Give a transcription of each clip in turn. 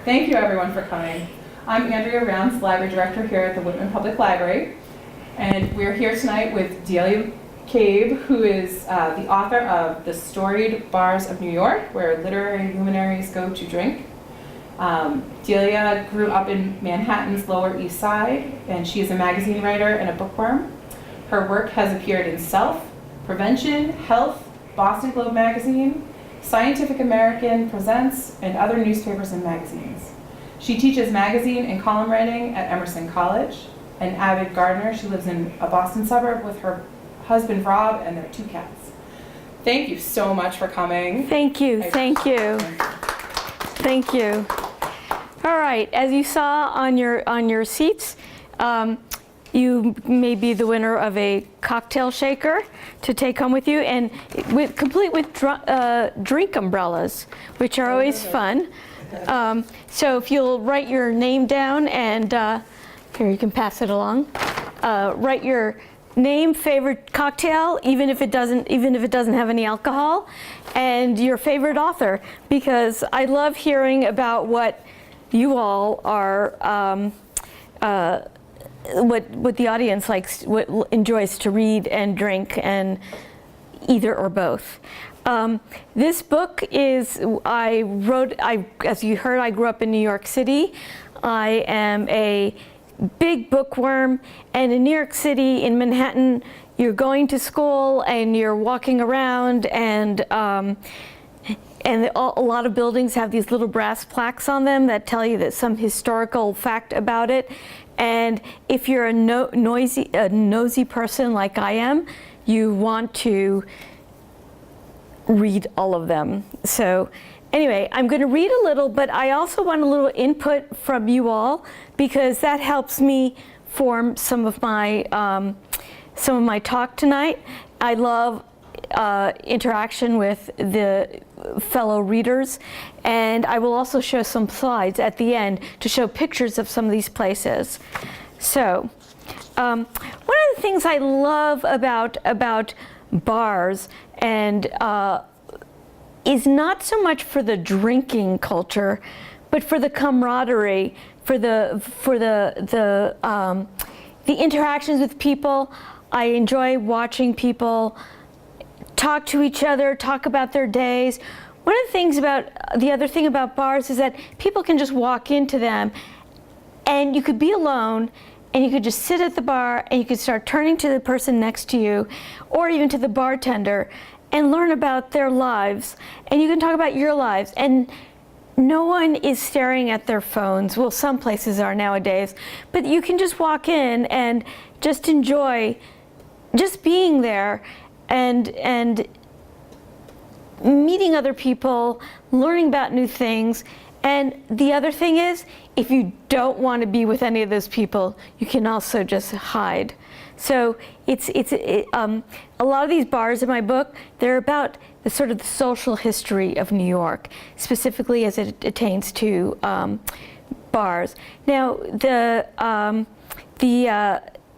Thank you everyone for coming. I'm Andrea Rounds, Library Director here at the Whitman Public Library, and we're here tonight with Delia Cabe, who is the author of The Storied Bars of New York, where literary luminaries go to drink. Delia grew up in Manhattan's Lower East Side, and she is a magazine writer and a bookworm. Her work has appeared in Self, Prevention, Health, Boston Globe Magazine, Scientific American Presents, and other newspapers and magazines. She teaches magazine and column writing at Emerson College. An avid gardener, she lives in a Boston suburb with her husband Rob and their 2 cats. Thank you so much for coming. Thank you, thank you. Thank you. All right, as you saw on your seats, you may be the winner of a cocktail shaker to take home with you, and complete with drink umbrellas, which are always fun. So if you'll write your name down, and here you can pass it along. Write your name, favorite cocktail, even if it doesn't have any alcohol, and your favorite author, because I love hearing about what you all are. What the audience likes, what enjoys to read and drink, and either or both. This book is, as you heard, I grew up in New York City. I am a big bookworm, and in New York City, in Manhattan, you're going to school and you're walking around, and a lot of buildings have these little brass plaques on them that tell you that some historical fact about it. And if you're a nosy person like I am, you want to read all of them. So anyway, I'm going to read a little, but I also want a little input from you all, because that helps me form some of my talk tonight. I love interaction with the fellow readers, and I will also show some slides at the end to show pictures of some of these places. So one of the things I love about bars and is not so much for the drinking culture, but for the camaraderie, for the interactions with people. I enjoy watching people talk to each other, talk about their days. The other thing about bars is that people can just walk into them, and you could be alone, and you could just sit at the bar, and you could start turning to the person next to you, or even to the bartender, and learn about their lives. And you can talk about your lives, and no one is staring at their phones. Well, some places are nowadays, but you can just walk in and just enjoy just being there, and meeting other people, learning about new things. And the other thing is, if you don't want to be with any of those people, you can also just hide. So a lot of these bars in my book, they're about the sort of the social history of New York, specifically as it pertains to bars. Now,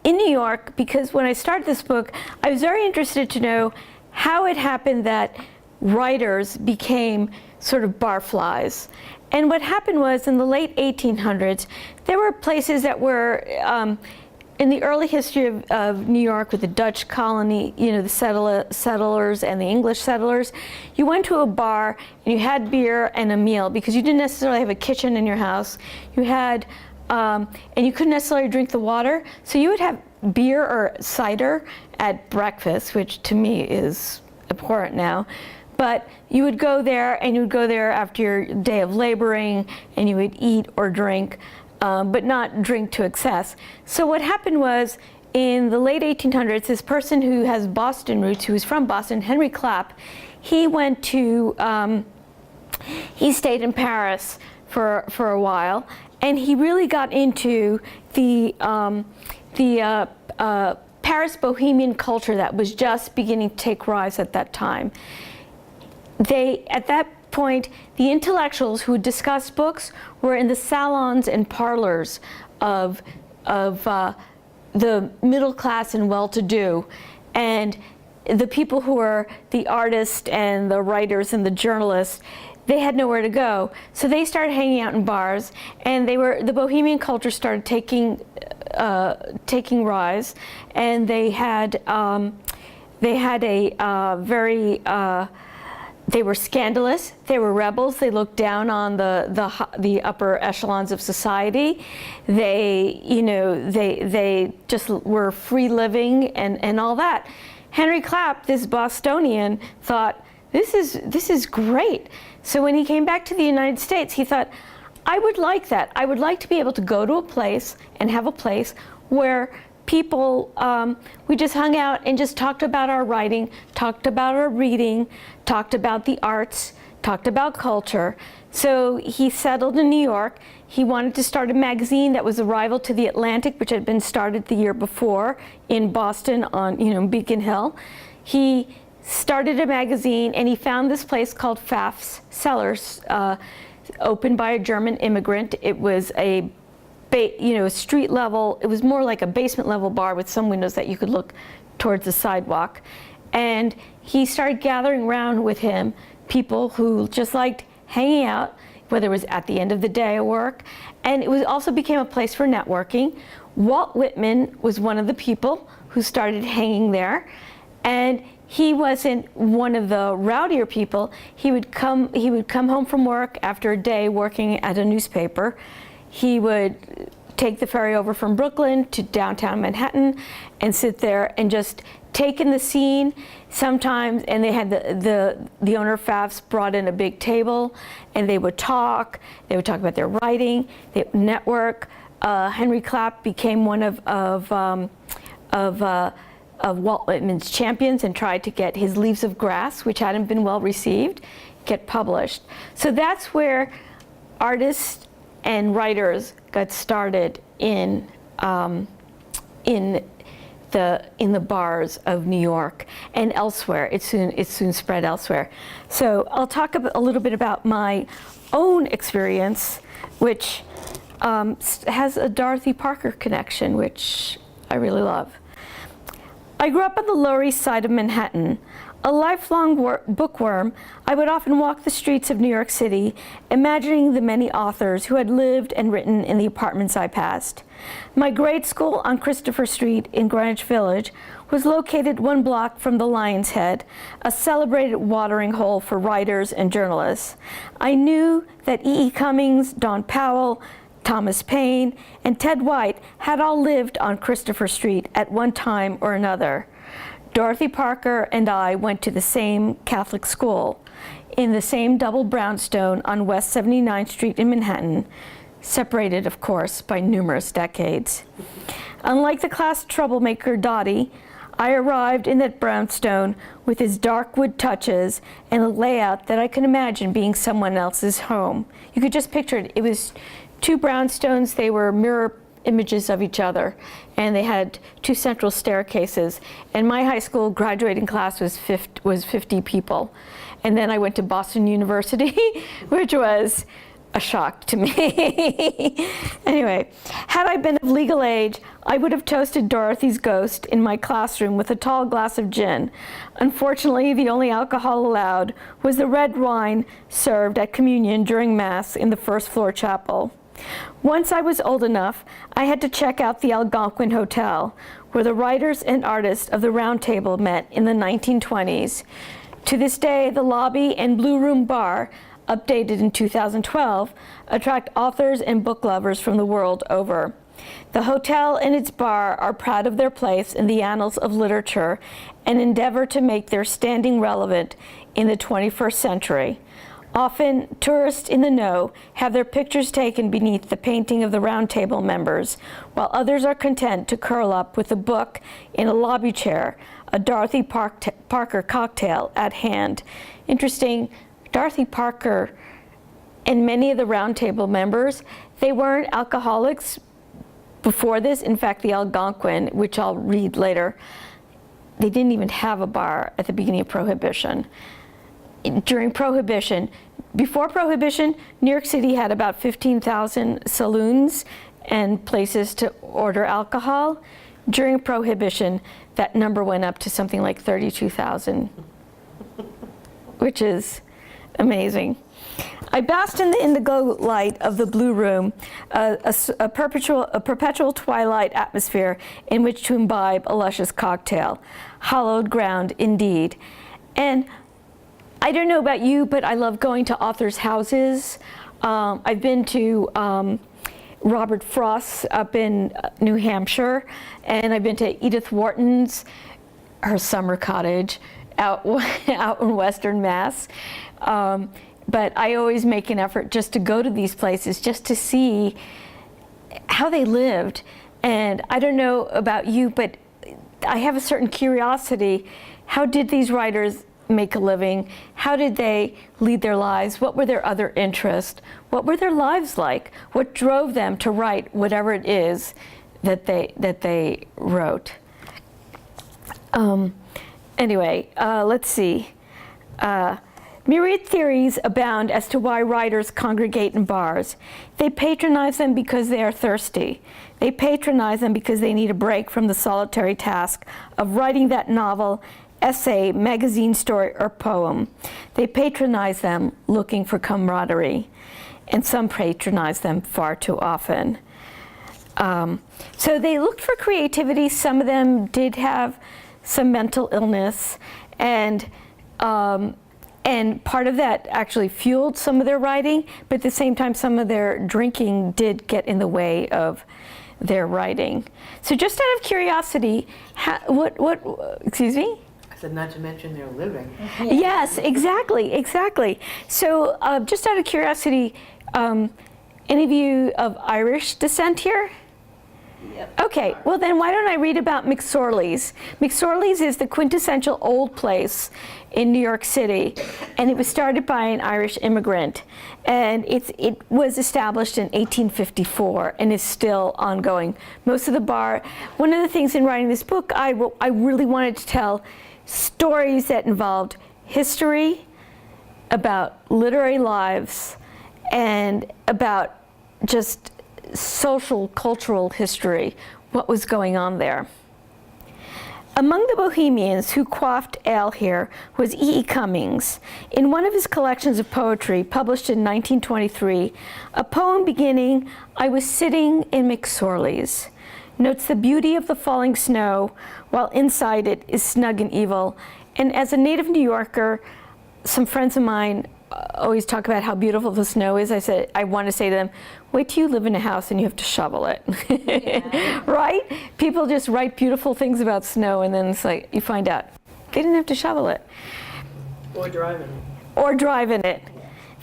in New York, because when I started this book, I was very interested to know how it happened that writers became sort of barflies. And what happened was, in the late 1800s, there were places that were, in the early history of New York, with the Dutch colony, the settlers and the English settlers, you went to a bar and you had beer and a meal, because you didn't necessarily have a kitchen in your house. You had and you couldn't necessarily drink the water, so you would have beer or cider at breakfast, which to me is abhorrent now. But you would go there, and you would go there after your day of laboring, and you would eat or drink, but not drink to excess. So what happened was, in the late 1800s, this person who has Boston roots, who was from Boston, Henry Clapp, he stayed in Paris for a while. And he really got into the Paris Bohemian culture that was just beginning to take rise at that time. At that point, the intellectuals who discussed books were in the salons and parlors of the middle class and well-to-do, and the people who were the artists and the writers and the journalists, they had nowhere to go. So they started hanging out in bars, and the bohemian culture started taking rise, and they had they were scandalous, they were rebels, they looked down on the upper echelons of society. They just were free living and all that. Henry Clapp, this Bostonian, thought, this is great. So when he came back to the United States, he thought, I would like that. I would like to be able to go to a place and have a place where people, we just hung out and just talked about our writing, talked about our reading, talked about the arts, talked about culture. So he settled in New York. He wanted to start a magazine that was a rival to The Atlantic, which had been started the year before in Boston on Beacon Hill. He started a magazine, and he found this place called Pfaff's Cellars, opened by a German immigrant. It was a street level, it was more like a basement level bar with some windows that you could look towards the sidewalk. And he started gathering around with him people who just liked hanging out, whether it was at the end of the day at work. And it also became a place for networking. Walt Whitman was one of the people who started hanging there. And he wasn't one of the rowdier people. He would come home from work after a day working at a newspaper. He would take the ferry over from Brooklyn to downtown Manhattan and sit there and just take in the scene sometimes. And they had the owner of Pfaff's brought in a big table, and they would talk about their writing, they would network. Henry Clapp became one of Walt Whitman's champions and tried to get his Leaves of Grass, which hadn't been well received, get published. So that's where artists and writers got started in the bars of New York and elsewhere. It soon spread elsewhere. So I'll talk a little bit about my own experience, which has a Dorothy Parker connection, which I really love. I grew up on the Lower East Side of Manhattan. A lifelong bookworm, I would often walk the streets of New York City, imagining the many authors who had lived and written in the apartments I passed. My grade school on Christopher Street in Greenwich Village was located 1 block from the Lion's Head, a celebrated watering hole for writers and journalists. I knew that E.E. Cummings, Don Powell, Thomas Paine, and Ted White had all lived on Christopher Street at one time or another. Dorothy Parker and I went to the same Catholic school in the same double brownstone on West 79th Street in Manhattan, separated, of course, by numerous decades. Unlike the class troublemaker Dottie, I arrived in that brownstone with its dark wood touches and a layout that I could imagine being someone else's home. You could just picture it. It was 2 brownstones. They were mirror images of each other, and they had 2 central staircases. And my high school graduating class was 50 people. And then I went to Boston University, which was a shock to me. Anyway, had I been of legal age, I would have toasted Dorothy's ghost in my classroom with a tall glass of gin. Unfortunately, the only alcohol allowed was the red wine served at communion during Mass in the first floor chapel. Once I was old enough, I had to check out the Algonquin Hotel, where the writers and artists of the Round Table met in the 1920s. To this day, the lobby and Blue Room Bar, updated in 2012, attract authors and book lovers from the world over. The hotel and its bar are proud of their place in the annals of literature and endeavor to make their standing relevant in the 21st century. Often, tourists in the know have their pictures taken beneath the painting of the Round Table members, while others are content to curl up with a book in a lobby chair, a Dorothy Parker cocktail at hand. Interesting, Dorothy Parker and many of the Round Table members, they weren't alcoholics before this. In fact, the Algonquin, which I'll read later, they didn't even have a bar at the beginning of Prohibition. During Prohibition, before Prohibition, New York City had about 15,000 saloons and places to order alcohol. During Prohibition, that number went up to something like 32,000, which is amazing. I basked in the indigo light of the Blue Room, a perpetual twilight atmosphere in which to imbibe a luscious cocktail. Hallowed ground, indeed. And I don't know about you, but I love going to authors' houses. I've been to Robert Frost's up in New Hampshire, and I've been to Edith Wharton's, her summer cottage out in Western Mass. But I always make an effort just to go to these places, just to see how they lived. And I don't know about you, but I have a certain curiosity. How did these writers make a living? How did they lead their lives? What were their other interests? What were their lives like? What drove them to write whatever it is that they wrote? Anyway, let's see. Myriad theories abound as to why writers congregate in bars. They patronize them because they are thirsty. They patronize them because they need a break from the solitary task of writing that novel, essay, magazine story, or poem. They patronize them looking for camaraderie, and some patronize them far too often. So they looked for creativity. Some of them did have some mental illness, and part of that actually fueled some of their writing, but at the same time, some of their drinking did get in the way of their writing. So just out of curiosity, excuse me? I said not to mention their living. Yes, exactly. So just out of curiosity, any of you of Irish descent here? Yep. Okay, well then why don't I read about McSorley's. McSorley's is the quintessential old place in New York City, and it was started by an Irish immigrant, and it was established in 1854 and is still ongoing. Most of the bar, one of the things in writing this book, I really wanted to tell stories that involved history, about literary lives, and about just social, cultural history, what was going on there. Among the bohemians who quaffed ale here was E.E. Cummings. In one of his collections of poetry, published in 1923, a poem beginning, "I was sitting in McSorley's," notes the beauty of the falling snow, while inside it is snug and evil. And as a native New Yorker, some friends of mine always talk about how beautiful the snow is. I want to say to them, wait till you live in a house and you have to shovel it. Yeah. Right? People just write beautiful things about snow, and then it's like, you find out they didn't have to shovel it. Or driving. Or drive in it.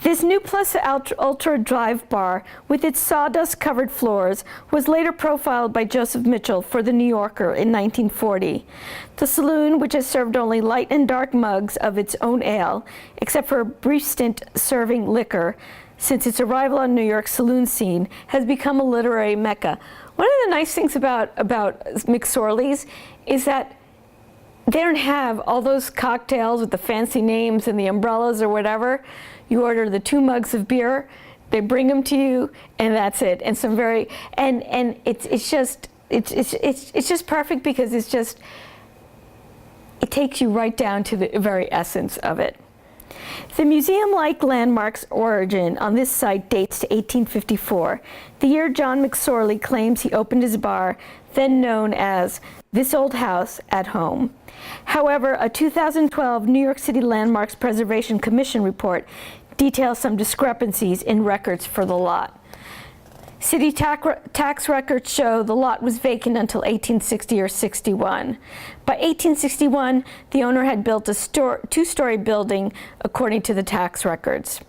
This new Plus Ultra Drive bar, with its sawdust-covered floors, was later profiled by Joseph Mitchell for The New Yorker in 1940. The saloon, which has served only light and dark mugs of its own ale, except for a brief stint serving liquor, since its arrival on New York's saloon scene, has become a literary mecca. One of the nice things about McSorley's is that they don't have all those cocktails with the fancy names and the umbrellas or whatever. You order the 2 mugs of beer, they bring them to you, and that's it. And some very it's just perfect because it takes you right down to the very essence of it. The museum-like landmark's origin on this site dates to 1854, the year John McSorley claims he opened his bar, then known as This Old House at Home. However, a 2012 New York City Landmarks Preservation Commission report details some discrepancies in records for the lot. City tax records show the lot was vacant until 1860 or 61. By 1861, the owner had built a 2-story building according to the tax records.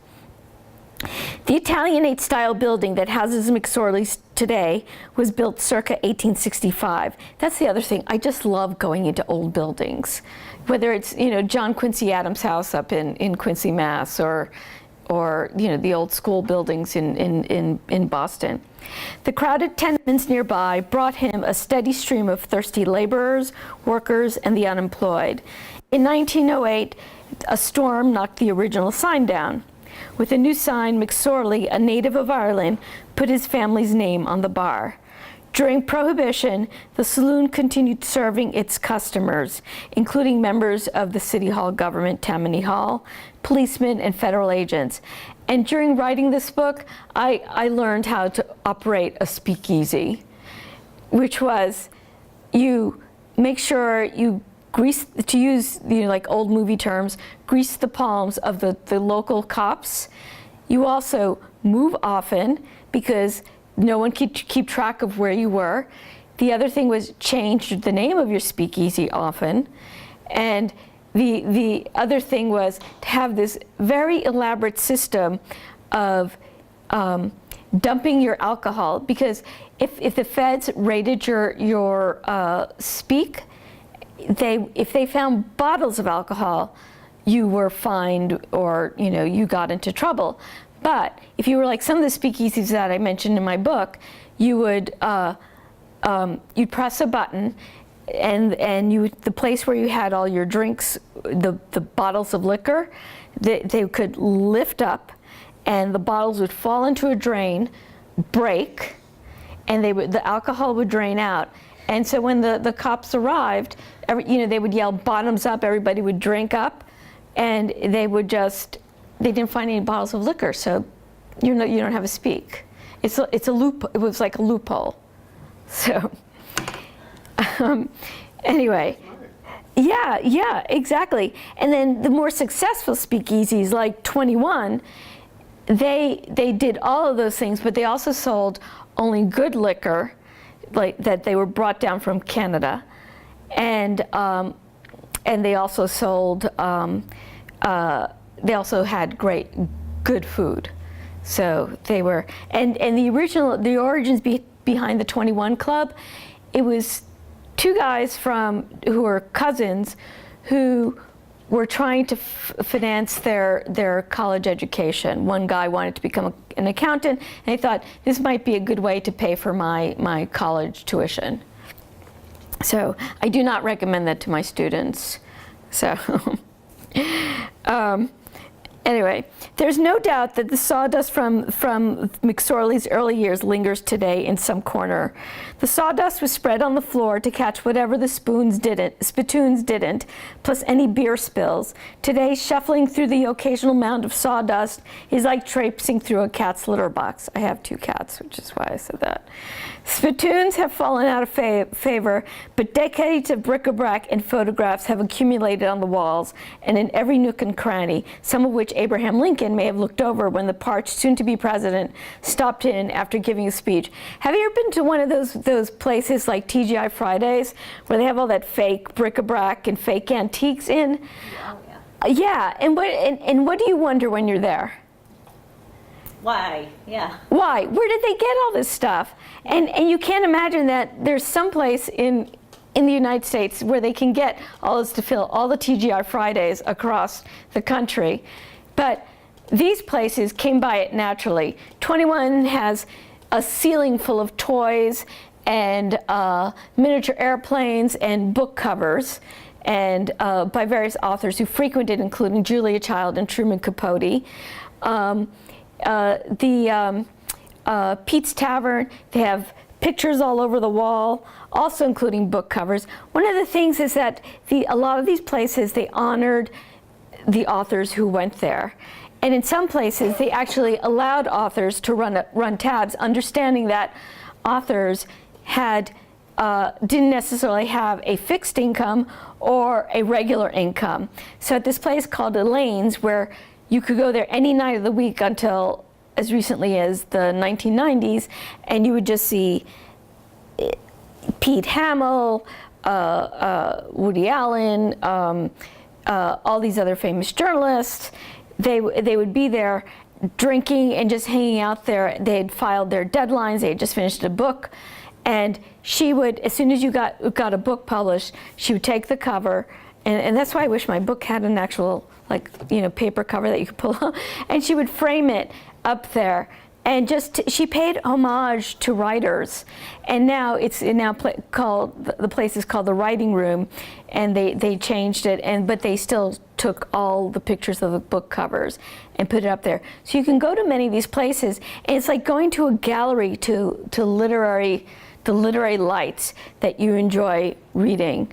The Italianate-style building that houses McSorley's today was built circa 1865. That's the other thing. I just love going into old buildings, whether it's John Quincy Adams' house up in Quincy, Mass, or the old school buildings in Boston. The crowded tenements nearby brought him a steady stream of thirsty laborers, workers, and the unemployed. In 1908, a storm knocked the original sign down. With a new sign, McSorley, a native of Ireland, put his family's name on the bar. During Prohibition, the saloon continued serving its customers, including members of the City Hall government, Tammany Hall, policemen, and federal agents. And during writing this book, I learned how to operate a speakeasy, which was you make sure you grease, to use like old movie terms, grease the palms of the local cops. You also move often because no one could keep track of where you were. The other thing was change the name of your speakeasy often. And the other thing was to have this very elaborate system of dumping your alcohol, because if the feds raided your speak, if they found bottles of alcohol, you were fined or you got into trouble. But if you were like some of the speakeasies that I mentioned in my book, you would you'd press a button, and the place where you had all your drinks, the bottles of liquor, they could lift up, and the bottles would fall into a drain, break, and the alcohol would drain out. And so when the cops arrived, they would yell bottoms up, everybody would drink up, and they didn't find any bottles of liquor, so you don't have a speak. It's a loop. It was like a loophole. So anyway, yeah, exactly. And then the more successful speakeasies, like 21, they did all of those things, but they also sold only good liquor, like that they were brought down from Canada, and they also sold. They also had good food. So they were, and the origins behind the 21 Club, it was two guys who were cousins who were trying to finance their college education. One guy wanted to become an accountant, and he thought this might be a good way to pay for my college tuition. So I do not recommend that to my students. So. Anyway, there's no doubt that the sawdust from McSorley's early years lingers today in some corner. The sawdust was spread on the floor to catch whatever the spittoons didn't, plus any beer spills. Today, shuffling through the occasional mound of sawdust is like traipsing through a cat's litter box. I have 2 cats, which is why I said that. Spittoons have fallen out of favor, but decades of bric-a-brac and photographs have accumulated on the walls and in every nook and cranny, some of which Abraham Lincoln may have looked over when the parched soon-to-be president stopped in after giving a speech. Have you ever been to one of those places like TGI Fridays where they have all that fake bric-a-brac and fake antiques in? Oh, yeah. Yeah, and what do you wonder when you're there? Why? Yeah. Why? Where did they get all this stuff? And you can't imagine that there's some place in the United States where they can get all this to fill all the TGI Fridays across the country. But these places came by it naturally. 21 has a ceiling full of toys and miniature airplanes and book covers, and by various authors who frequented, including Julia Child and Truman Capote. Pete's Tavern, they have pictures all over the wall, also including book covers. One of the things is that a lot of these places, they honored the authors who went there. And in some places, they actually allowed authors to run tabs, understanding that authors didn't necessarily have a fixed income or a regular income. So at this place called Elaine's, where you could go there any night of the week until as recently as the 1990s, and you would just see Pete Hamill, Woody Allen, all these other famous journalists. They would be there drinking and just hanging out there. They had filed their deadlines. They had just finished a book. And she would, as soon as you got a book published, she would take the cover, and that's why I wish my book had an actual paper cover that you could pull out, and she would frame it up there, and she paid homage to writers. And now called, the place is called the Writing Room, and they changed it, but they still took all the pictures of the book covers and put it up there. So you can go to many of these places, and it's like going to a gallery to the literary lights that you enjoy reading.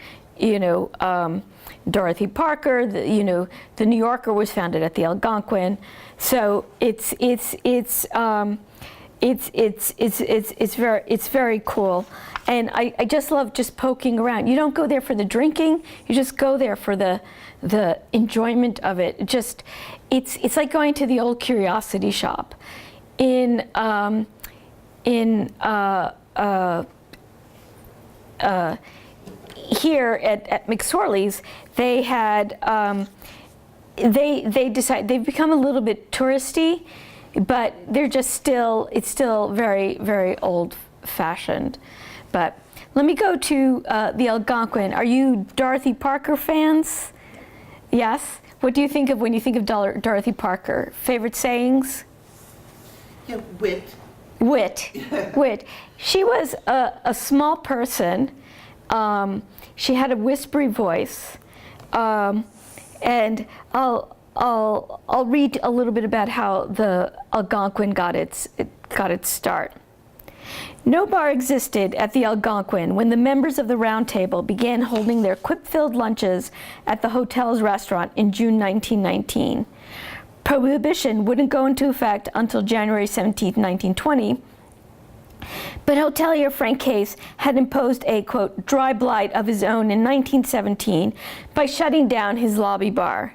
Dorothy Parker, the New Yorker was founded at the Algonquin, so it's very cool, and I just love just poking around. You don't go there for the drinking; you just go there for the enjoyment of it. It's like going to the old curiosity shop here at McSorley's. They had they've become a little bit touristy, but it's still very, very old-fashioned. But let me go to the Algonquin. Are you Dorothy Parker fans? Yes? What do you think of when you think of Dorothy Parker? Favorite sayings? Yeah, wit. Wit. She was a small person. She had a whispery voice. And I'll read a little bit about how the Algonquin got its start. No bar existed at the Algonquin when the members of the Round Table began holding their quip-filled lunches at the hotel's restaurant in June 1919. Prohibition wouldn't go into effect until January 17, 1920, but hotelier Frank Case had imposed a, quote, dry blight of his own in 1917 by shutting down his lobby bar.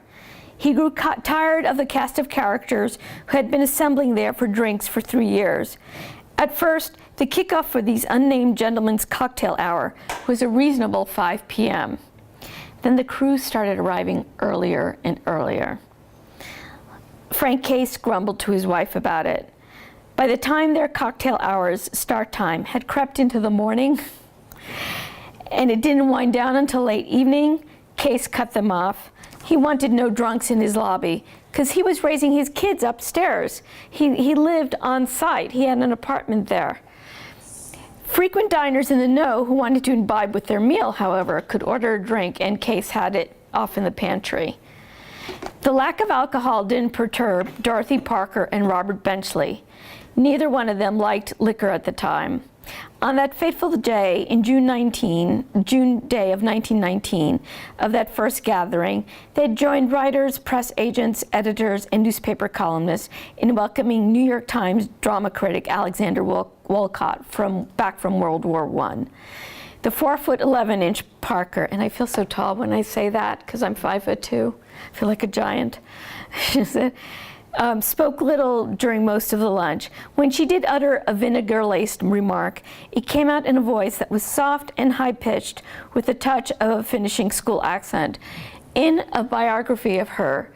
He grew tired of the cast of characters who had been assembling there for drinks for 3 years. At first, the kickoff for these unnamed gentlemen's cocktail hour was a reasonable 5 p.m. Then the crews started arriving earlier and earlier. Frank Case grumbled to his wife about it. By the time their cocktail hour's start time had crept into the morning, and it didn't wind down until late evening, Case cut them off. He wanted no drunks in his lobby, because he was raising his kids upstairs. He lived on site. He had an apartment there. Frequent diners in the know who wanted to imbibe with their meal, however, could order a drink, and Case had it off in the pantry. The lack of alcohol didn't perturb Dorothy Parker and Robert Benchley. Neither one of them liked liquor at the time. On that fateful day in June day of 1919, of that first gathering, they joined writers, press agents, editors, and newspaper columnists in welcoming New York Times drama critic Alexander Woollcott back from World War I. The 4'11" Parker, and I feel so tall when I say that because I'm 5'2". I feel like a giant. She said, spoke little during most of the lunch. When she did utter a vinegar-laced remark, it came out in a voice that was soft and high-pitched with a touch of a finishing school accent. In a biography of her,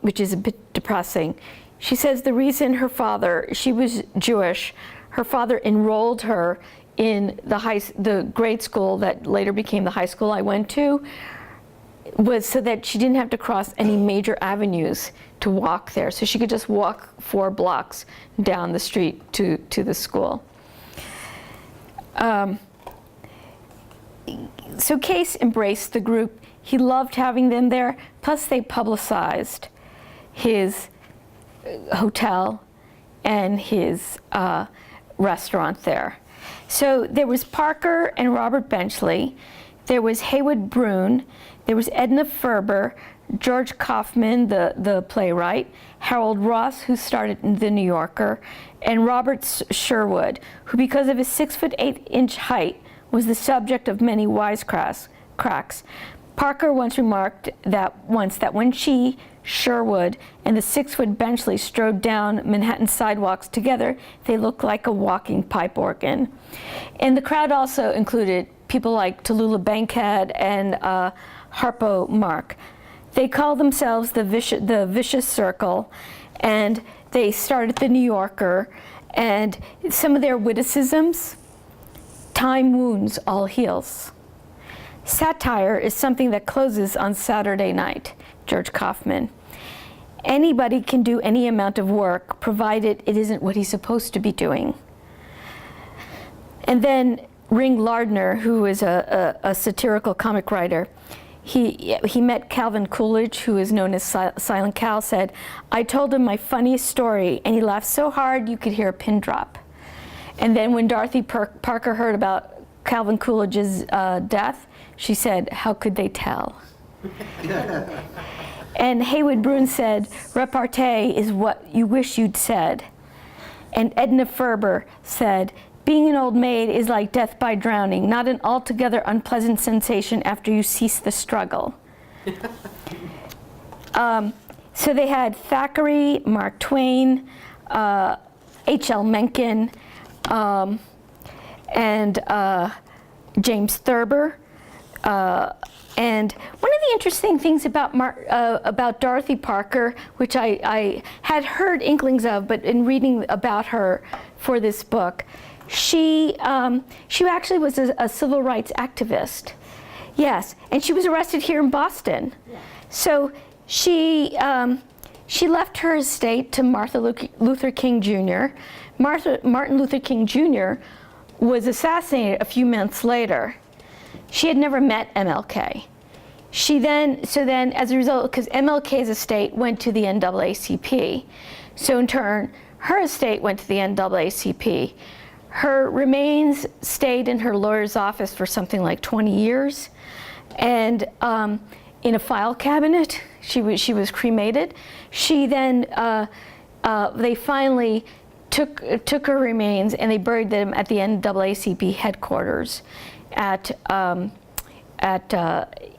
which is a bit depressing, she says the reason she was Jewish, her father enrolled her in the grade school that later became the high school I went to, was so that she didn't have to cross any major avenues to walk there. So she could just walk 4 blocks down the street to the school. So Case embraced the group. He loved having them there. Plus they publicized his hotel and his restaurant there. So there was Parker and Robert Benchley. There was Haywood Broun. There was Edna Ferber, George Kaufman, the playwright, Harold Ross, who started in The New Yorker, and Robert Sherwood, who because of his 6'8" height was the subject of many wisecracks. Parker once remarked that when she, Sherwood, and the 6-foot Benchley strode down Manhattan sidewalks together, they looked like a walking pipe organ. And the crowd also included people like Tallulah Bankhead and Harpo Mark. They called themselves the Vicious Circle, and they started The New Yorker, and some of their witticisms: time wounds, all heals. Satire is something that closes on Saturday night, George Kaufman. Anybody can do any amount of work, provided it isn't what he's supposed to be doing. And then Ring Lardner, who is a satirical comic writer, he met Calvin Coolidge, who is known as Silent Cal, said, "I told him my funniest story, and he laughed so hard you could hear a pin drop." And then when Dorothy Parker heard about Calvin Coolidge's death, she said, "How could they tell?" And Haywood Broun said, "Repartee is what you wish you'd said." And Edna Ferber said, "Being an old maid is like death by drowning, not an altogether unpleasant sensation after you cease the struggle." So they had Thackeray, Mark Twain, H.L. Mencken, and James Thurber. And one of the interesting things about Dorothy Parker, which I had heard inklings of, but in reading about her for this book, she actually was a civil rights activist. Yes, and she was arrested here in Boston. Yeah. So she left her estate to Martin Luther King Jr. Martin Luther King Jr. was assassinated a few months later. She had never met MLK. So then, as a result, because MLK's estate went to the NAACP, so in turn, her estate went to the NAACP. Her remains stayed in her lawyer's office for something like 20 years, and in a file cabinet. She was cremated. She then, they finally took her remains and they buried them at the NAACP headquarters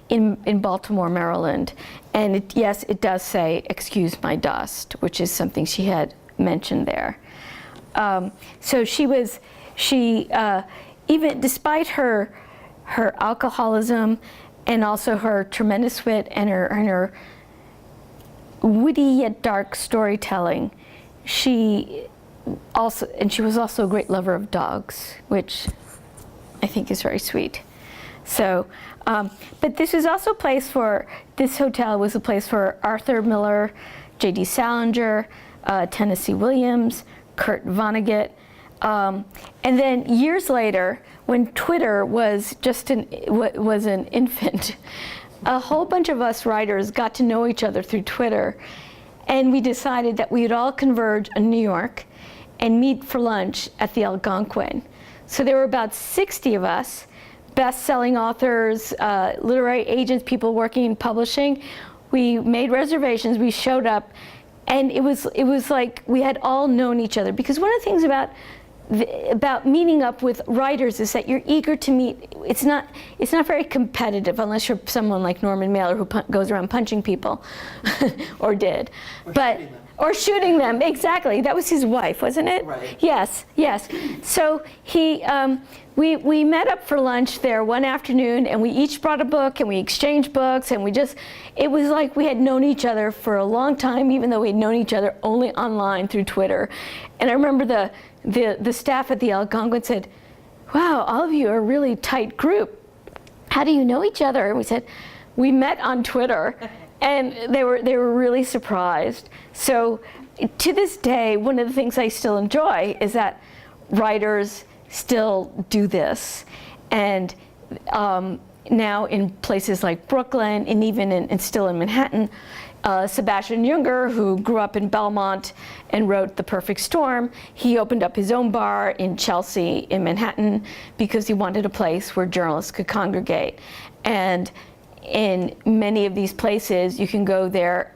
in Baltimore, Maryland. And yes, it does say, "Excuse my dust," which is something she had mentioned there. So even despite her alcoholism and also her tremendous wit and her witty yet dark storytelling, she was also a great lover of dogs, which I think is very sweet. So, but this hotel was a place for Arthur Miller, J.D. Salinger, Tennessee Williams, Kurt Vonnegut, and then years later, when Twitter was an infant, a whole bunch of us writers got to know each other through Twitter, and we decided that we would all converge in New York and meet for lunch at the Algonquin. So there were about 60 of us, best-selling authors, literary agents, people working in publishing. We made reservations, we showed up, and it was like we had all known each other. Because one of the things about meeting up with writers is that you're eager to meet. It's not very competitive unless you're someone like Norman Mailer who goes around punching people, or did. Or shooting them, exactly. That was his wife, wasn't it? Right. Yes. So we met up for lunch there one afternoon, and we each brought a book, and we exchanged books, and it was like we had known each other for a long time, even though we had known each other only online through Twitter. And I remember the staff at the Algonquin said, "Wow, all of you are a really tight group. How do you know each other?" And we said, "We met on Twitter." And they were really surprised. So to this day, one of the things I still enjoy is that writers still do this. And now in places like Brooklyn and even still in Manhattan, Sebastian Junger, who grew up in Belmont and wrote The Perfect Storm, he opened up his own bar in Chelsea in Manhattan because he wanted a place where journalists could congregate. And in many of these places, you can go there,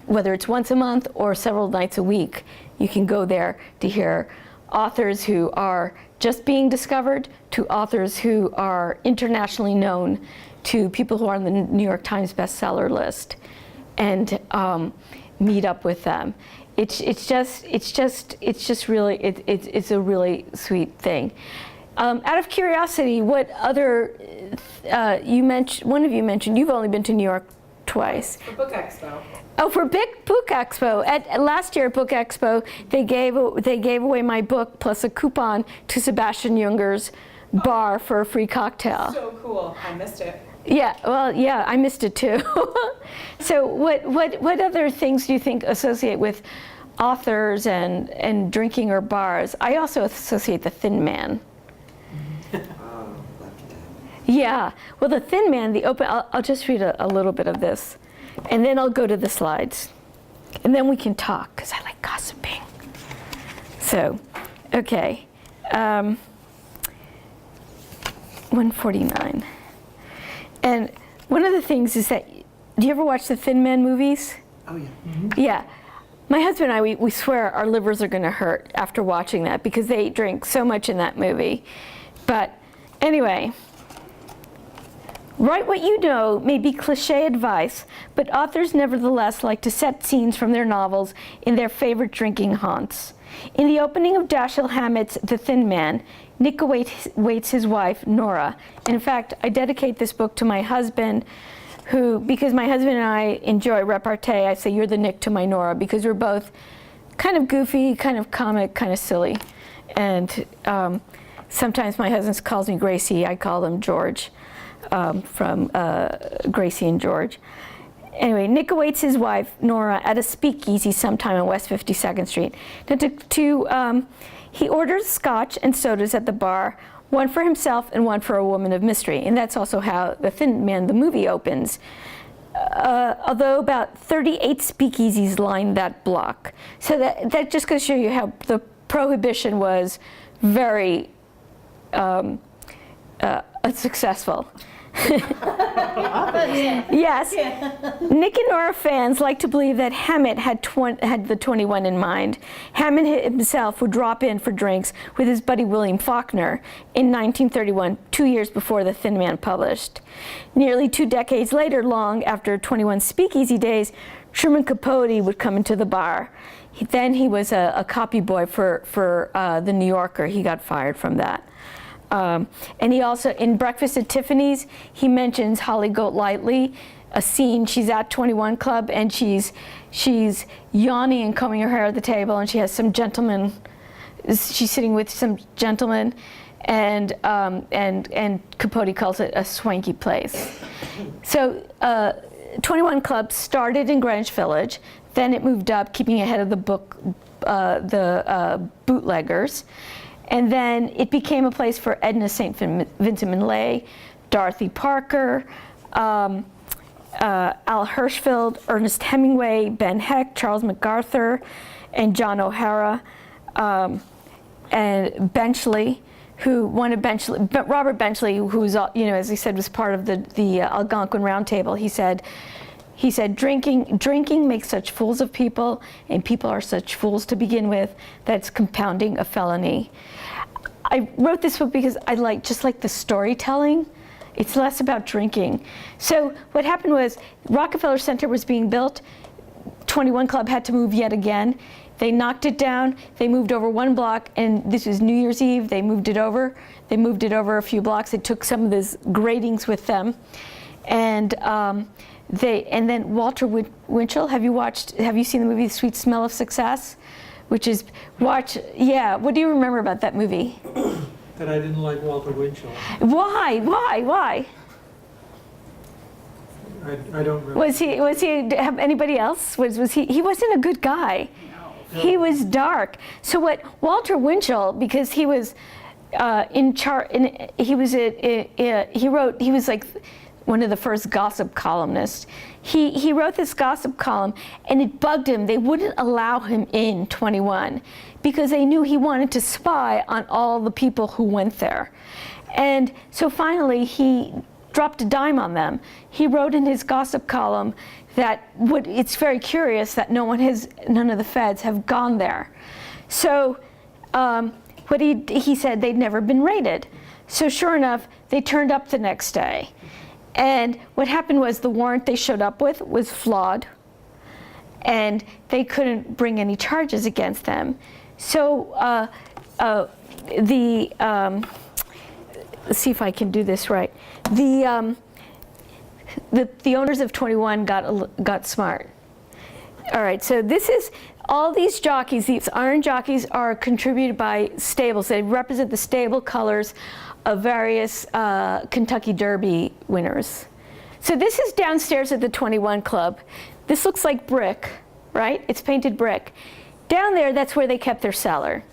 whether it's once a month or several nights a week, you can go there to hear authors who are just being discovered, to authors who are internationally known, to people who are on the New York Times bestseller list, and meet up with them. It's a really sweet thing. Out of curiosity, what other, one of you mentioned you've only been to New York twice. For Book Expo. Oh, for Big Book Expo. Last year at Book Expo, they gave away my book plus a coupon to Sebastian Junger's bar for a free cocktail. So cool. I missed it. Yeah, well, yeah, I missed it too. So what other things do you think associate with authors and drinking or bars? I also associate the Thin Man. Yeah, well, the Thin Man, I'll just read a little bit of this, and then I'll go to the slides, and then we can talk, because I like gossiping. So, okay. 149. And one of the things is that, do you ever watch the Thin Man movies? Oh, yeah. Yeah. My husband and I, we swear our livers are going to hurt after watching that because they drink so much in that movie. But anyway, write what you know may be cliche advice, but authors nevertheless like to set scenes from their novels in their favorite drinking haunts. In the opening of Dashiell Hammett's The Thin Man, Nick awaits his wife, Nora. And in fact, I dedicate this book to my husband, who, because my husband and I enjoy repartee, I say you're the Nick to my Nora, because we're both kind of goofy, kind of comic, kind of silly. And sometimes my husband calls me Gracie, I call him George, from Gracie and George. Anyway, Nick awaits his wife, Nora, at a speakeasy sometime on West 52nd Street. He orders scotch and sodas at the bar, one for himself and one for a woman of mystery. And that's also how The Thin Man, the movie, opens. Although about 38 speakeasies line that block. So that just goes to show you how the prohibition was very successful. Yes. Nick and Nora fans like to believe that Hammett had the 21 in mind. Hammett himself would drop in for drinks with his buddy William Faulkner in 1931, 2 years before The Thin Man published. Nearly 2 decades later, long after 21 speakeasy days, Truman Capote would come into the bar. Then he was a copy boy for The New Yorker. He got fired from that. And he also, in Breakfast at Tiffany's, he mentions Holly Golightly, a scene. She's at 21 Club and she's yawning and combing her hair at the table, and she has some gentleman. She's sitting with some gentlemen, and Capote calls it a swanky place. So 21 Club started in Greenwich Village. Then it moved up, keeping ahead of the bootleggers. And then it became a place for Edna St. Vincent Millay, Dorothy Parker, Al Hirschfeld, Ernest Hemingway, Ben Heck, Charles MacArthur, and John O'Hara, and Benchley, Robert Benchley, who's, as he said, was part of the Algonquin Roundtable. He said, drinking makes such fools of people, and people are such fools to begin with, that's compounding a felony. I wrote this book because I like the storytelling. It's less about drinking. So what happened was Rockefeller Center was being built. 21 Club had to move yet again. They knocked it down. They moved over one block, and this was New Year's Eve. They moved it over. They moved it over a few blocks. They took some of these gratings with them, and then Walter Winchell. Have you seen the movie The Sweet Smell of Success? What do you remember about that movie? That I didn't like Walter Winchell. Why? I don't remember. Was he, anybody else? He wasn't a good guy. No. He was dark. So what Walter Winchell, because he was in charge, he was like one of the first gossip columnists. He wrote this gossip column, and it bugged him. They wouldn't allow him in 21 because they knew he wanted to spy on all the people who went there. And so finally he dropped a dime on them. He wrote in his gossip column that it's very curious that none of the feds have gone there. So what he said, they'd never been raided. So sure enough, they turned up the next day. And what happened was the warrant they showed up with was flawed, and they couldn't bring any charges against them. So let's see if I can do this right. The owners of 21 got smart. All right, so this is all these jockeys. These iron jockeys are contributed by stables. They represent the stable colors of various Kentucky Derby winners. So this is downstairs at the 21 Club. This looks like brick, right? It's painted brick. Down there, that's where they kept their cellar.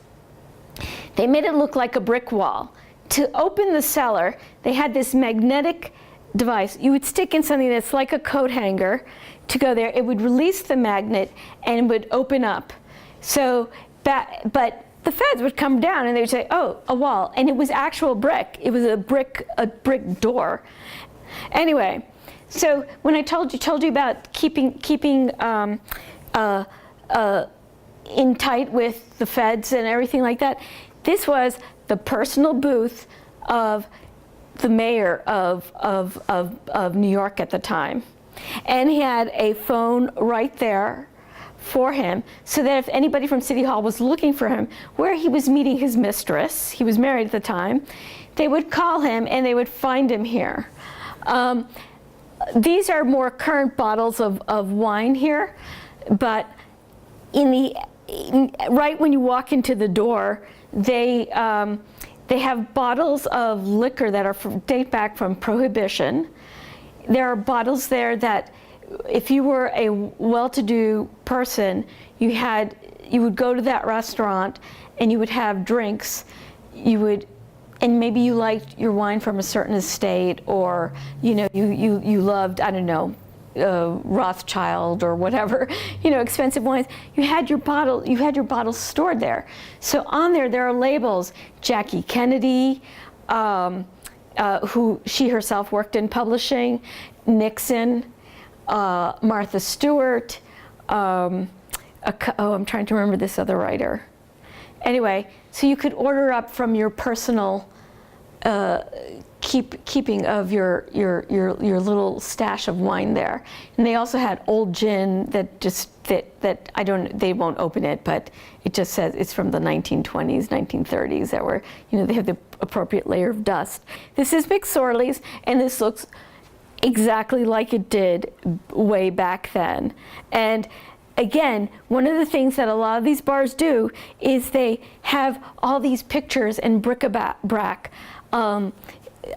They made it look like a brick wall. To open the cellar, they had this magnetic device. You would stick in something that's like a coat hanger to go there. It would release the magnet and it would open up. So, but the feds would come down and they would say, oh, a wall. And it was actual brick. It was a brick door. Anyway, so when I told you about keeping in tight with the feds and everything like that, this was the personal booth of the mayor of New York at the time. And he had a phone right there for him, so that if anybody from City Hall was looking for him, where he was meeting his mistress, he was married at the time, they would call him and they would find him here. These are more current bottles of wine here, but right when you walk into the door, they have bottles of liquor that date back from Prohibition. There are bottles there that, if you were a well-to-do person, you would go to that restaurant and you would have drinks. And maybe you liked your wine from a certain estate, or you loved, I don't know, Rothschild or whatever, expensive wines. You had your bottles stored there. So on there are labels. Jackie Kennedy, who she herself worked in publishing, Nixon, Martha Stewart, I'm trying to remember this other writer. Anyway, so you could order up from your personal keeping of your little stash of wine there. And they also had old gin that they won't open it, but it just says it's from the 1920s, 1930s, that were, they have the appropriate layer of dust. This is McSorley's, and this looks exactly like it did way back then. And again, one of the things that a lot of these bars do is they have all these pictures and bric-a-brac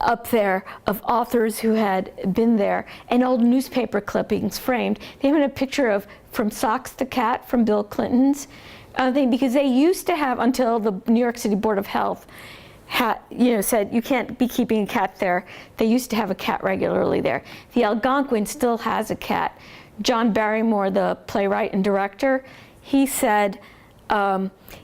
up there of authors who had been there, and old newspaper clippings framed. They have a picture of From Socks to Cat from Bill Clinton's thing, because they used to have, until the New York City Board of Health said you can't be keeping a cat there. They used to have a cat regularly there. The Algonquin still has a cat. John Barrymore, the playwright and director, he said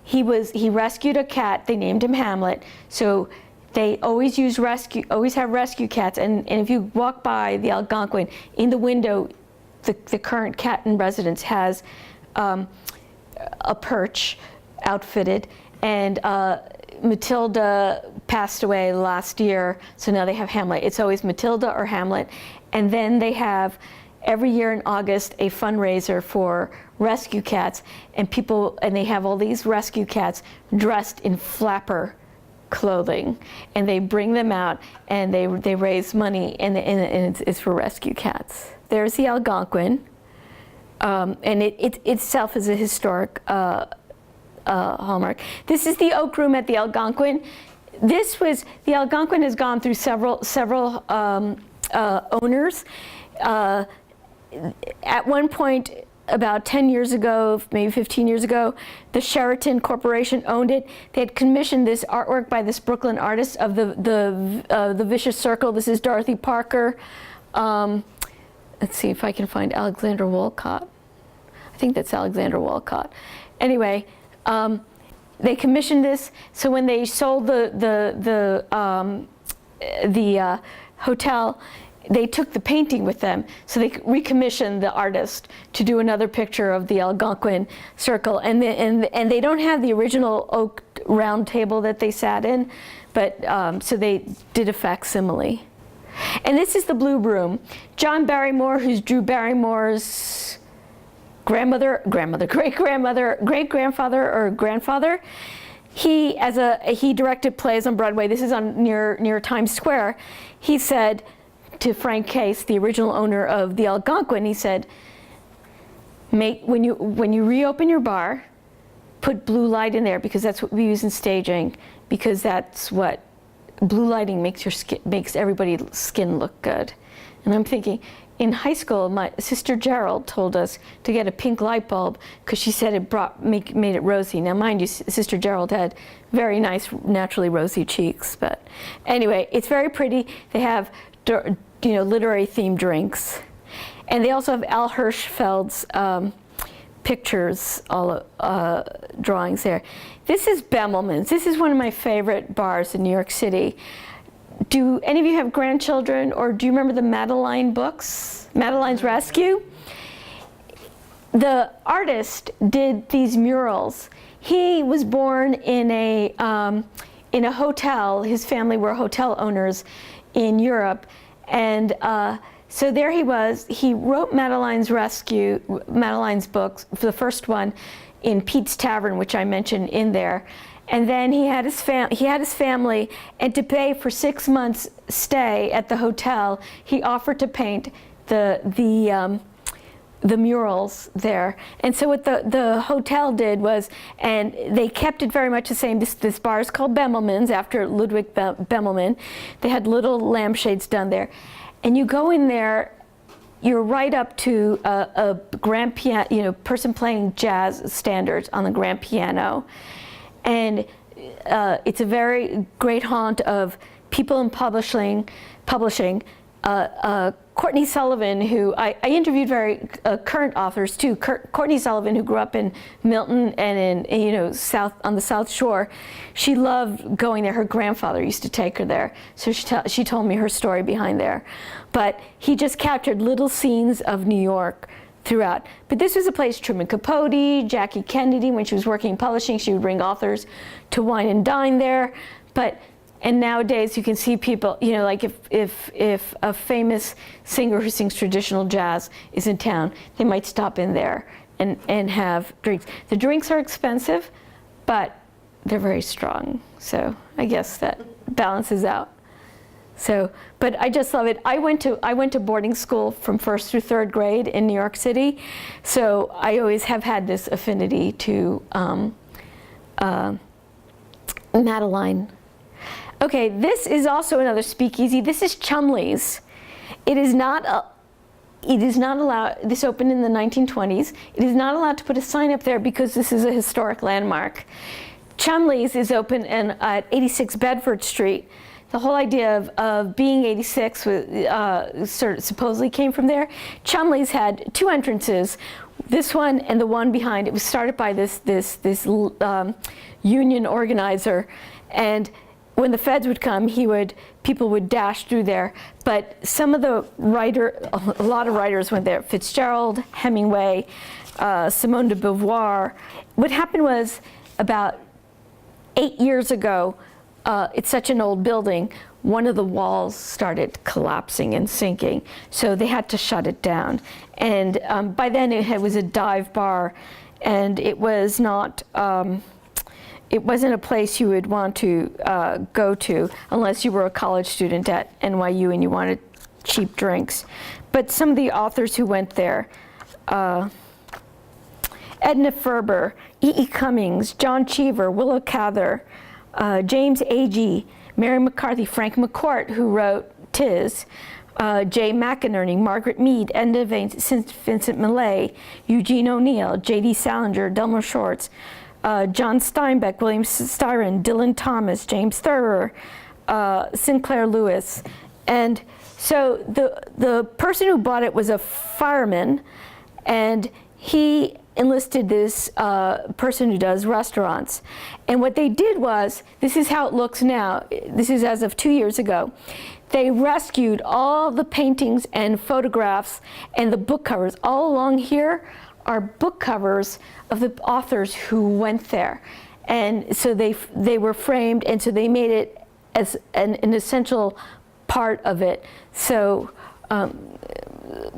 he rescued a cat. They named him Hamlet. So they always have rescue cats. And if you walk by the Algonquin, in the window, the current cat in residence has a perch outfitted, and Matilda passed away last year, so now they have Hamlet. It's always Matilda or Hamlet. And then they have, every year in August, a fundraiser for rescue cats, and they have all these rescue cats dressed in flapper clothing, and they bring them out and they raise money, and it's for rescue cats. There's the Algonquin, and it itself is a historic hallmark. This is the Oak Room at the Algonquin. The Algonquin has gone through several owners. At one point, about 10 years ago, maybe 15 years ago, the Sheraton Corporation owned it. They had commissioned this artwork by this Brooklyn artist of the Vicious Circle. This is Dorothy Parker. Let's see if I can find Alexander Walcott. I think that's Alexander Walcott. Anyway, they commissioned this. So when they sold the hotel, they took the painting with them. So they recommissioned the artist to do another picture of the Algonquin Circle. And they don't have the original oak round table that they sat in, but so they did a facsimile. And this is the Blue Room. John Barrymore, who's Drew Barrymore's great-grandfather or grandfather, he directed plays on Broadway. This is near Times Square. He said to Frank Case, the original owner of the Algonquin, he said, when you reopen your bar, put blue light in there, because that's what we use in staging, because that's what blue lighting makes everybody's skin look good. And I'm thinking, in high school, my sister Gerald told us to get a pink light bulb because she said it made it rosy. Now, mind you, Sister Gerald had very nice, naturally rosy cheeks. But anyway, it's very pretty. They have, literary themed drinks, and they also have Al Hirschfeld's pictures, all drawings there. This is Bemelman's. This is one of my favorite bars in New York City. Do any of you have grandchildren, or do you remember the Madeline books? Madeline's Rescue? The artist did these murals. He was born in a hotel. His family were hotel owners in Europe, and so there he was. He wrote Madeline's books, the first one, in Pete's Tavern, which I mentioned in there. And then he had his family, and to pay for 6 months' stay at the hotel, he offered to paint the murals there. And so what the hotel did was, and they kept it very much the same. This bar is called Bemelman's after Ludwig Bemelman. They had little lampshades done there, and you go in there. You're right up to a grand piano, person playing jazz standards on the grand piano. And it's a very great haunt of people in publishing. Courtney Sullivan, who I interviewed very current authors too. Courtney Sullivan, who grew up in Milton and in on the South Shore, she loved going there. Her grandfather used to take her there, so she told me her story behind there. But he just captured little scenes of New York throughout. But this was a place Truman Capote, Jackie Kennedy, when she was working in publishing, she would bring authors to wine and dine there. And nowadays you can see people, like if a famous singer who sings traditional jazz is in town, they might stop in there and have drinks. The drinks are expensive, but they're very strong. So I guess that balances out. So, but I just love it. I went to boarding school from 1st through 3rd grade in New York City, so I always have had this affinity to Madeline. Okay, this is also another speakeasy. This is Chumley's. It is not allowed. This opened in the 1920s. It is not allowed to put a sign up there because this is a historic landmark. Chumley's is open at 86 Bedford Street. The whole idea of being 86 was, supposedly came from there. Chumley's had 2 entrances, this one and the one behind. It was started by this union organizer, and when the feds would come, people would dash through there. But a lot of writers went there. Fitzgerald, Hemingway, Simone de Beauvoir. What happened was about 8 years ago, it's such an old building, one of the walls started collapsing and sinking, so they had to shut it down. And by then it was a dive bar, and it was not, it wasn't a place you would want to go to unless you were a college student at NYU and you wanted cheap drinks. But some of the authors who went there, Edna Ferber, E.E. Cummings, John Cheever, Willa Cather, James Agee, Mary McCarthy, Frank McCourt, who wrote *Tis*, Jay McInerney, Margaret Mead, Edna Vincent Millay, Eugene O'Neill, J.D. Salinger, Delmer Shorts, John Steinbeck, William Styron, Dylan Thomas, James Thurber, Sinclair Lewis. And so the person who bought it was a fireman, and he enlisted this person who does restaurants. And what they did was, this is how it looks now, this is as of 2 years ago, they rescued all the paintings and photographs and the book covers. All along here are book covers of the authors who went there. And so they were framed, and so they made it as an essential part of it. So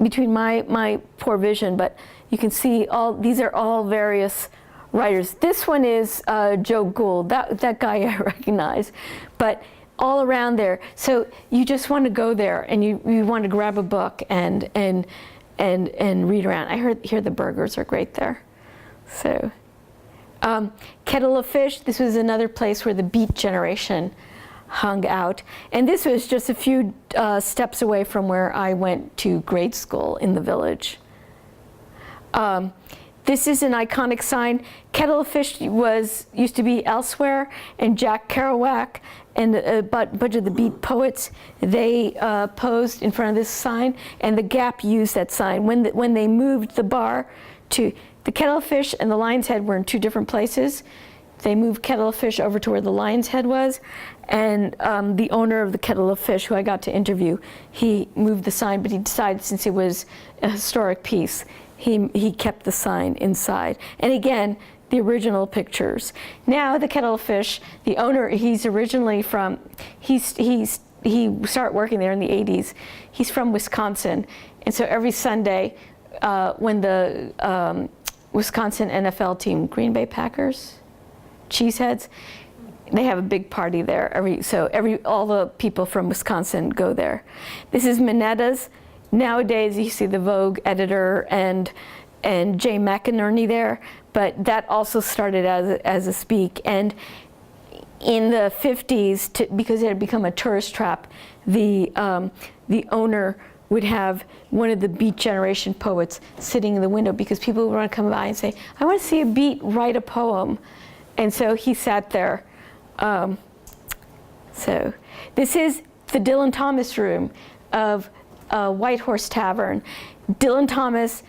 between my poor vision, but you can see these are all various writers. This one is Joe Gould, that guy I recognize, but all around there. So you just want to go there, and you want to grab a book and read around. I hear the burgers are great there. So Kettle of Fish, this was another place where the Beat generation hung out. And this was just a few steps away from where I went to grade school in the Village. This is an iconic sign. Kettle of Fish used to be elsewhere, and Jack Kerouac and a bunch of the Beat poets, they posed in front of this sign, and the Gap used that sign. When they moved the bar to The Kettle of Fish and the Lion's Head were in two different places. They moved Kettle of Fish over to where the Lion's Head was, and the owner of the Kettle of Fish, who I got to interview, he moved the sign, but he decided since it was a historic piece, he kept the sign inside. And again, the original pictures. Now the Kettle of Fish, the owner, he's originally from, he started working there in the 80s. He's from Wisconsin, and so every Sunday when the Wisconsin NFL team, Green Bay Packers, Cheeseheads, they have a big party there. All the people from Wisconsin go there. This is Minetta's. Nowadays you see the Vogue editor and Jay McInerney there, but that also started as a speak. And in the 50s, because it had become a tourist trap, the owner would have one of the Beat Generation poets sitting in the window because people would want to come by and say, I want to see a Beat write a poem. And so he sat there. So this is the Dylan Thomas room of White Horse Tavern. Dylan Thomas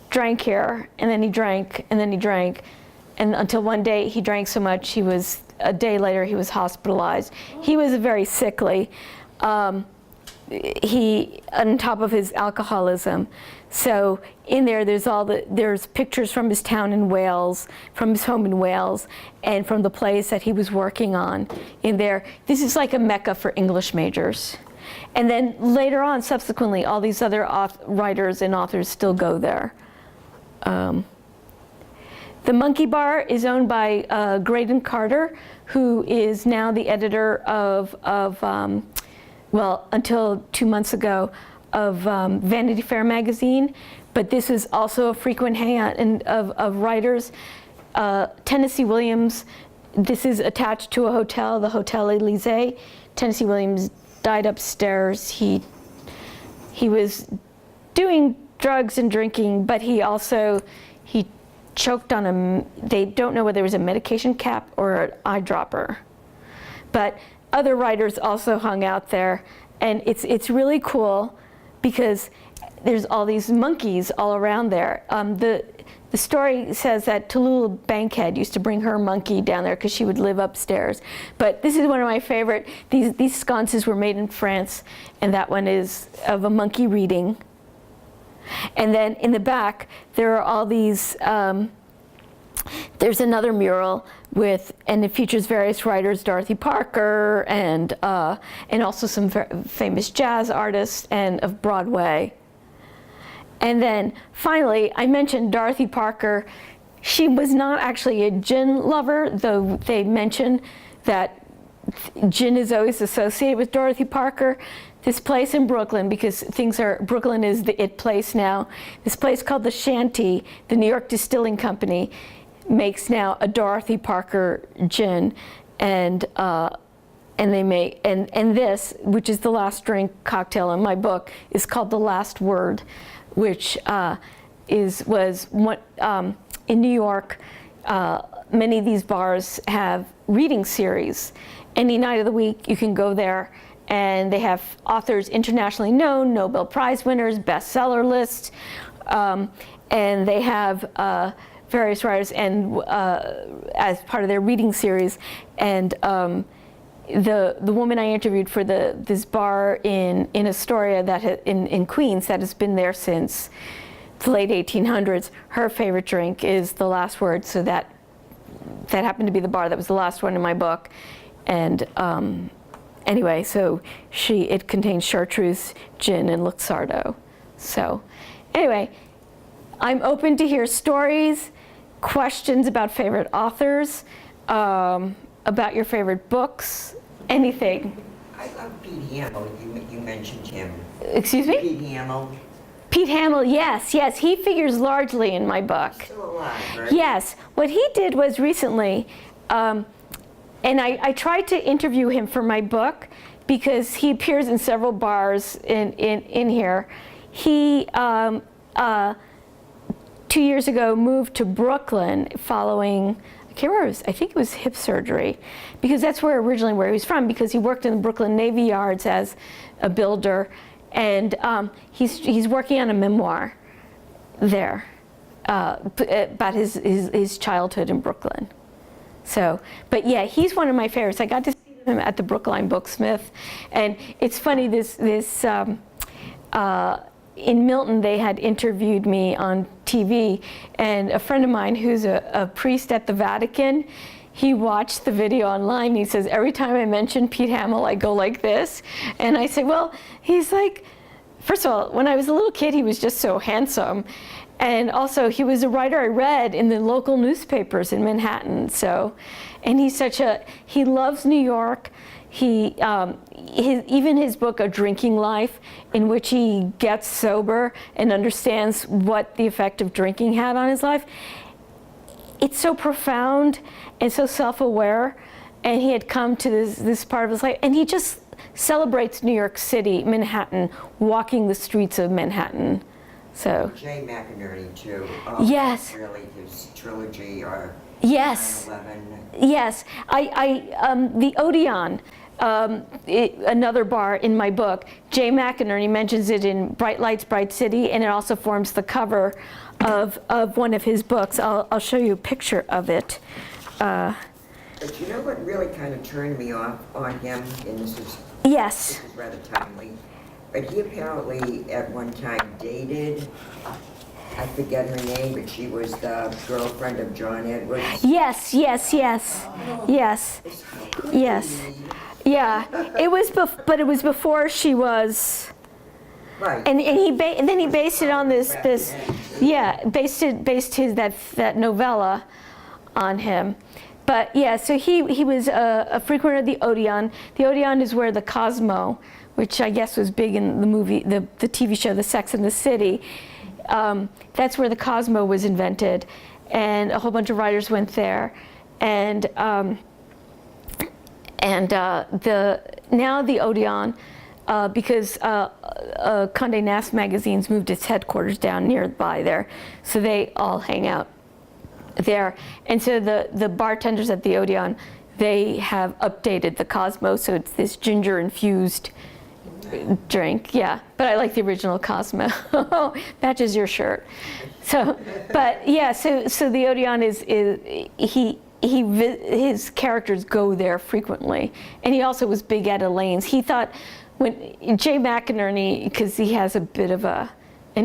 drank here, and then he drank, and then he drank, and until one day he drank so much a day later he was hospitalized. He was very sickly. He, on top of his alcoholism. So in there, there's pictures from his town in Wales, from his home in Wales, and from the plays that he was working on in there. This is like a mecca for English majors. And then later on, subsequently, all these other writers and authors still go there. The Monkey Bar is owned by Graydon Carter, who is now the editor of well, until 2 months ago, of Vanity Fair magazine, but this is also a frequent hangout of writers. Tennessee Williams, this is attached to a hotel, the Hotel Elysee. Tennessee Williams died upstairs. He was doing drugs and drinking, but he choked on they don't know whether it was a medication cap or an eyedropper. But other writers also hung out there, and it's really cool because there's all these monkeys all around there. The story says that Tallulah Bankhead used to bring her monkey down there because she would live upstairs. But this is one of my favorite. These sconces were made in France, and that one is of a monkey reading. And then in the back, there are all these, there's another mural and it features various writers, Dorothy Parker, and also some famous jazz artists and of Broadway. And then finally, I mentioned Dorothy Parker. She was not actually a gin lover, though they mention that gin is always associated with Dorothy Parker. This place in Brooklyn, because Brooklyn is the it place now. This place called the Shanty, the New York Distilling Company, makes now a Dorothy Parker gin, and they make and this, which is the last drink cocktail in my book, is called The Last Word, which was what in New York. Many of these bars have reading series. Any night of the week, you can go there, and they have authors internationally known, Nobel Prize winners, bestseller lists, and they have various writers and as part of their reading series. And the woman I interviewed for this bar in Astoria in Queens that has been there since the late 1800s, her favorite drink is The Last Word. So that happened to be the bar that was the last one in my book. And anyway, so it contains chartreuse, gin, and Luxardo. So anyway, I'm open to hear stories, questions about favorite authors, about your favorite books, anything. I love Pete Hamill. You mentioned him. Excuse me? Pete Hamill. Pete Hamill, yes, he figures largely in my book. He's still alive, right? Yes, what he did was recently, and I tried to interview him for my book because he appears in several bars in here. He, 2 years ago, moved to Brooklyn following, I can't remember, I think it was hip surgery, because that's where he was from, because he worked in the Brooklyn Navy Yards as a builder, and he's working on a memoir there. about his childhood in Brooklyn. So, but yeah, he's one of my favorites. I got to see him at the Brookline Booksmith, and it's funny. In Milton, they had interviewed me on TV, and a friend of mine who's a priest at the Vatican, he watched the video online. He says, every time I mention Pete Hamill, I go like this. And I say, well, he's like, first of all, when I was a little kid, he was just so handsome. And also, he was a writer I read in the local newspapers in Manhattan. So, and he loves New York. Even his book, A Drinking Life, in which he gets sober and understands what the effect of drinking had on his life, it's so profound and so self-aware. And he had come to this part of his life, and he just celebrates New York City, Manhattan, walking the streets of Manhattan. So. Jay McInerney too. Yes. Really, his trilogy or Yes. 9/11. Yes. The Odeon. Another bar in my book, Jay McInerney mentions it in Bright Lights, Bright City, and it also forms the cover of one of his books. I'll show you a picture of it. But you know what really kind of turned me off on him, and this is rather timely, but he apparently at one time dated, I forget her name, but she was the girlfriend of John Edwards. Yes. Yeah, it was, but it was before she was. Right. And then he based it on this based that novella on him. But yeah, so he was a frequenter of the Odeon. The Odeon is where the Cosmo, which I guess was big in the movie, the TV show, The Sex and the City. That's where the Cosmo was invented, and a whole bunch of writers went there, and now the Odeon, because Condé Nast Magazine's moved its headquarters down nearby there, so they all hang out there. And so the bartenders at the Odeon, they have updated the Cosmo, so it's this ginger infused drink. Yeah, but I like the original Cosmo. Matches your shirt. So, but yeah, so the Odeon his characters go there frequently, and he also was big at Elaine's. He thought when Jay McInerney, because he has a bit of an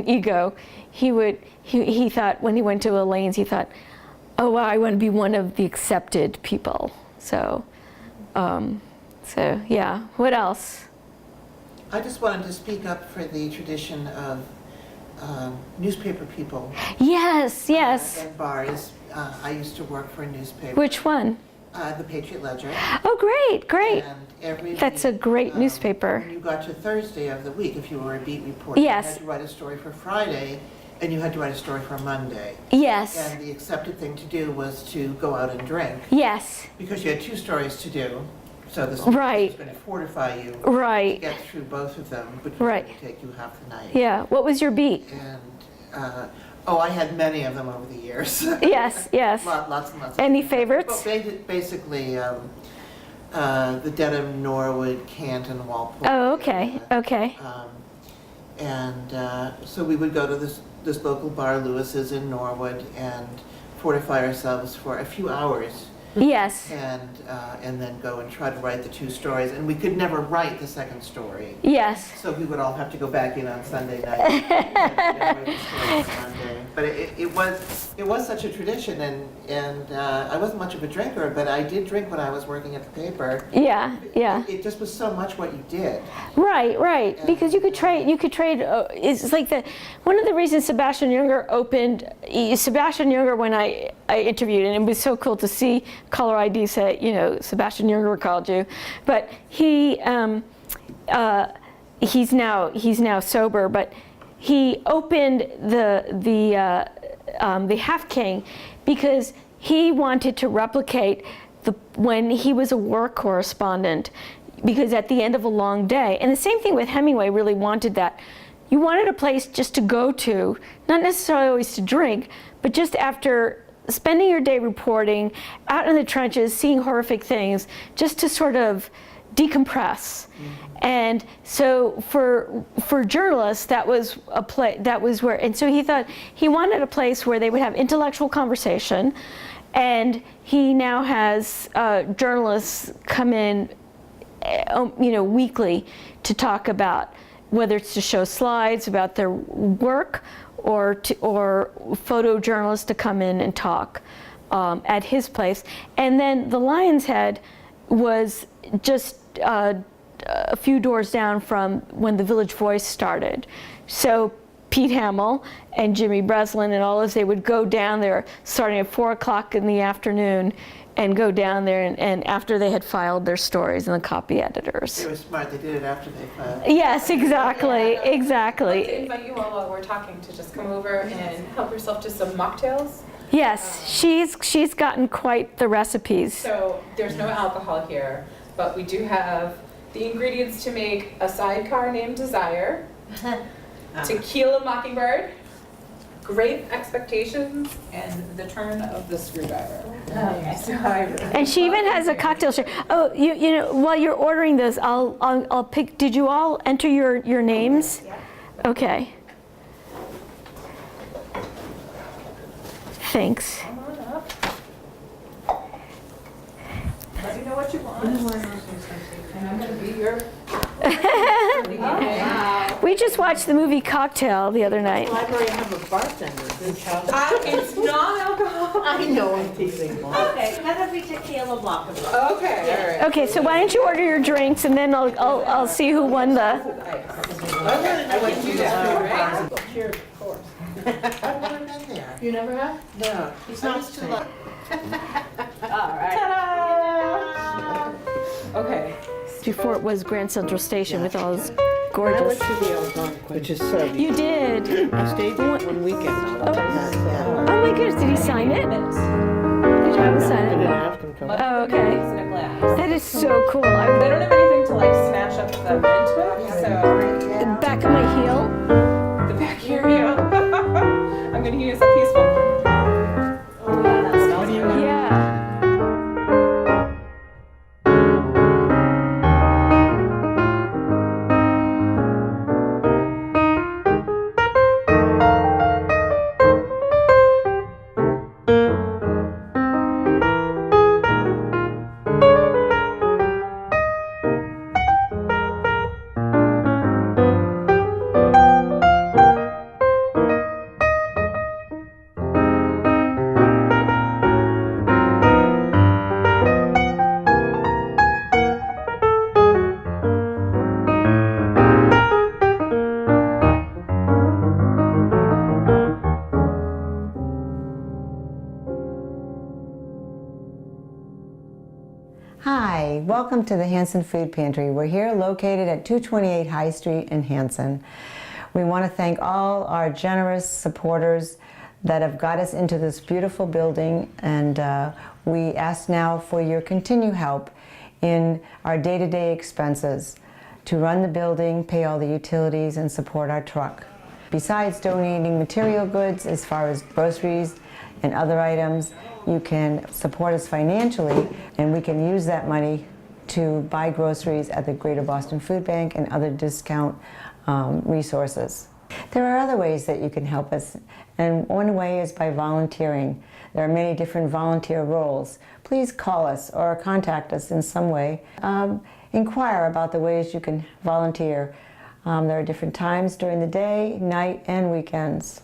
ego, he thought when he went to Elaine's, he thought, oh wow, I want to be one of the accepted people. So yeah. What else? I just wanted to speak up for the tradition of newspaper people. Yes. And bars. I used to work for a newspaper. Which one? The Patriot Ledger. Oh, great. And every That's week, a great newspaper. When you got to Thursday of the week, if you were a beat reporter, Yes. you had to write a story for Friday, and you had to write a story for Monday. Yes. And the accepted thing to do was to go out and drink. Yes. Because you had 2 stories to do, so the story Right. was going to fortify you Right. to get through both of them, which was Right. going to take you half the night. Yeah. What was your beat? And, I had many of them over the years. Yes. Lots and lots. Any favorites? Well, basically, the Dedham, Norwood, Canton, Walpole. Oh, okay. So we would go to this local bar, Lewis's in Norwood, and fortify ourselves for a few hours. Yes. And then go and try to write the 2 stories, and we could never write the second story. Yes. So we would all have to go back in on Sunday night and write the story on Monday. But it was such a tradition, and I wasn't much of a drinker, but I did drink when I was working at the paper. Yeah. It just was so much what you did. Right. Because you could trade. It's like one of the reasons Sebastian Junger when I interviewed, and it was so cool to see caller ID say, Sebastian Junger called you, but he's now sober, but he opened the Half King because he wanted to replicate when he was a war correspondent, because at the end of a long day, and the same thing with Hemingway, really wanted that. You wanted a place just to go to, not necessarily always to drink, but just after spending your day reporting, out in the trenches, seeing horrific things, just to sort of decompress. And so for journalists, that was where, and so he thought he wanted a place where they would have intellectual conversation, and he now has journalists come in, weekly to talk about, whether it's to show slides about their work or photojournalists to come in and talk at his place. And then the Lion's Head was just a few doors down from when the Village Voice started. So Pete Hamill and Jimmy Breslin and all those, they would go down there starting at 4 o'clock in the afternoon and go down there and after they had filed their stories and the copy editors. They were smart, they did it after they filed. Yes, exactly, I'd like to exactly. invite you all while we're talking to just come over and help yourself to some mocktails. Yes, she's gotten quite the recipes. So there's no alcohol here, but we do have the ingredients to make a sidecar named Desire, tequila mockingbird, great expectations, and the turn of the screwdriver. Okay. So And she even has a cocktail share. Oh, you know, while you're ordering this, I'll pick. Did you all enter your names? Yeah. Okay. Thanks. come on up. Let me know what you want. And I'm gonna be your. We just watched the movie Cocktail the other night. Library have a bartender. It's non-alcohol. I know, I'm teasing. Okay, that'll be tequila mockingbird. Okay, all right. Okay, so why don't you order your drinks and then I'll see who won the. I want to do that, right? Cheers, of course. I've never been there. You never have? No, It's I not used to love. All right. Ta-da! Okay. Before it was Grand Central Station with all those I gorgeous. went to the Algonquin, which is so You did. I stayed there one weekend. Oh my goodness, did he sign it? Did you have him I sign didn't it? have them come. Oh, okay. In a glass. That is so cool. They don't have anything to like smash up the mint with, so The back of my heel. the back area. I'm gonna use a peaceful. Oh, yeah, that smells good. Yeah. Hi, welcome to the Hanson Food Pantry. We're here located at 228 High Street in Hanson. We want to thank all our generous supporters that have got us into this beautiful building, and we ask now for your continued help in our day-to-day expenses to run the building, pay all the utilities, and support our truck. Besides donating material goods as far as groceries and other items, you can support us financially, and we can use that money to buy groceries at the Greater Boston Food Bank and other discount resources. There are other ways that you can help us, and one way is by volunteering. There are many different volunteer roles. Please call us or contact us in some way. Inquire about the ways you can volunteer. There are different times during the day, night, and weekends.